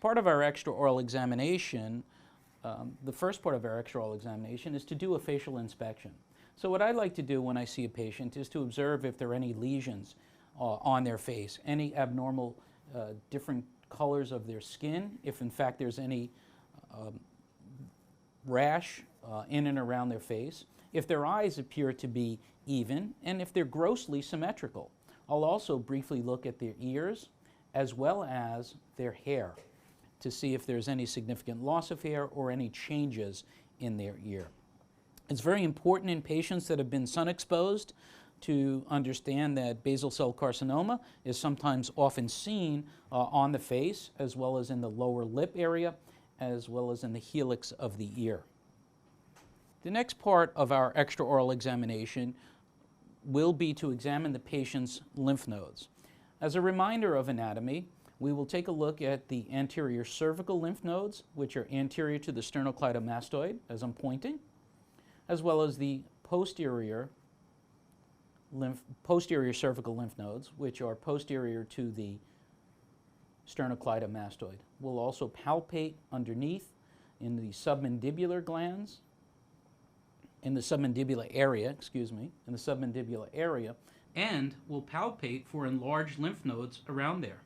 part of our extraoral examination, the first part of our extraoral examination is to do a facial inspection. So what I like to do when I see a patient is to observe if there are any lesions on their face, any abnormal different colors of their skin, if in fact there's any rash in and around their face, if their eyes appear to be even, and if they're grossly symmetrical. I'll also briefly look at their ears as well as their hair to see if there's any significant loss of hair or any changes in their ear. It's very important in patients that have been sun exposed to understand that basal cell carcinoma is sometimes often seen on the face as well as in the lower lip area as well as in the helix of the ear. The next part of our extraoral examination will be to examine the patient's lymph nodes. As a reminder of anatomy, we will take a look at the anterior cervical lymph nodes, which are anterior to the sternocleidomastoid, as I'm pointing, as well as the posterior cervical lymph nodes, which are posterior to the sternocleidomastoid. We'll also palpate underneath in the submandibular glands, in the submandibular area, and we'll palpate for enlarged lymph nodes around there.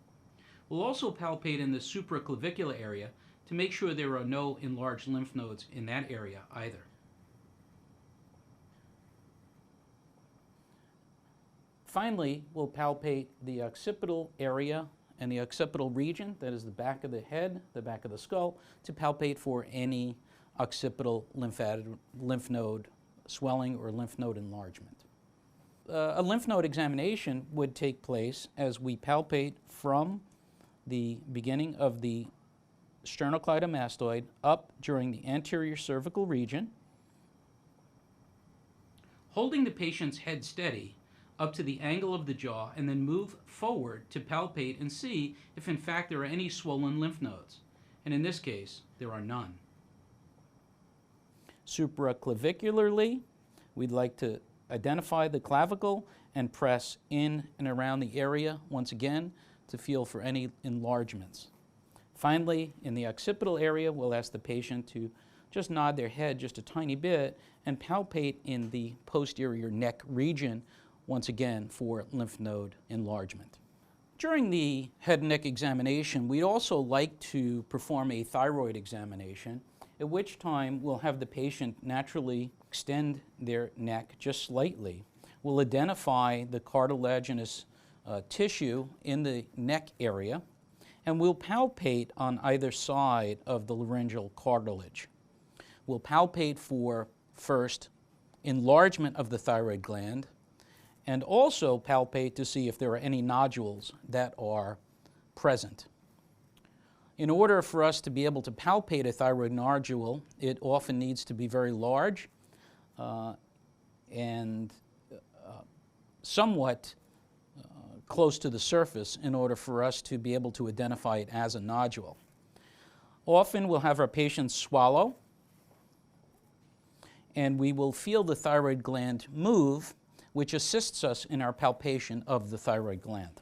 We'll also palpate in the supraclavicular area to make sure there are no enlarged lymph nodes in that area either. Finally, we'll palpate the occipital area and the occipital region, that is the back of the head, the back of the skull, to palpate for any occipital lymph node swelling or lymph node enlargement. A lymph node examination would take place as we palpate from the beginning of the sternocleidomastoid up during the anterior cervical region, holding the patient's head steady up to the angle of the jaw, and then move forward to palpate and see if in fact there are any swollen lymph nodes. And in this case, there are none. Supraclavicularly, we'd like to identify the clavicle and press in and around the area once again to feel for any enlargements. Finally, in the occipital area, we'll ask the patient to just nod their head just a tiny bit and palpate in the posterior neck region once again for lymph node enlargement. During the head and neck examination, we'd also like to perform a thyroid examination, at which time we'll have the patient naturally extend their neck just slightly. We'll identify the cartilaginous tissue in the neck area, and we'll palpate on either side of the laryngeal cartilage. We'll palpate for, first, enlargement of the thyroid gland, and also palpate to see if there are any nodules that are present. In order for us to be able to palpate a thyroid nodule, it often needs to be very large and somewhat close to the surface in order for us to be able to identify it as a nodule. Often we'll have our patients swallow, and we will feel the thyroid gland move, which assists us in our palpation of the thyroid gland.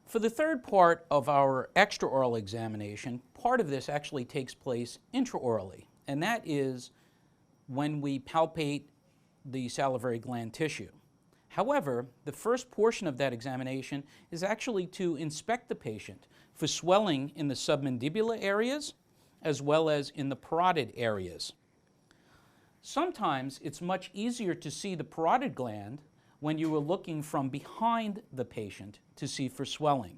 For the third part of our extraoral examination, part of this actually takes place intraorally, and that is when we palpate the salivary gland tissue. However, the first portion of that examination is actually to inspect the patient for swelling in the submandibular areas as well as in the parotid areas. Sometimes it's much easier to see the parotid gland when you are looking from behind the patient to see for swelling.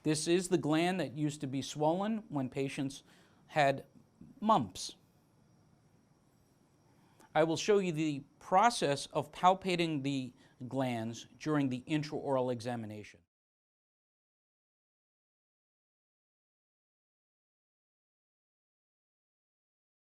This is the gland that used to be swollen when patients had mumps. I will show you the process of palpating the glands during the intraoral examination.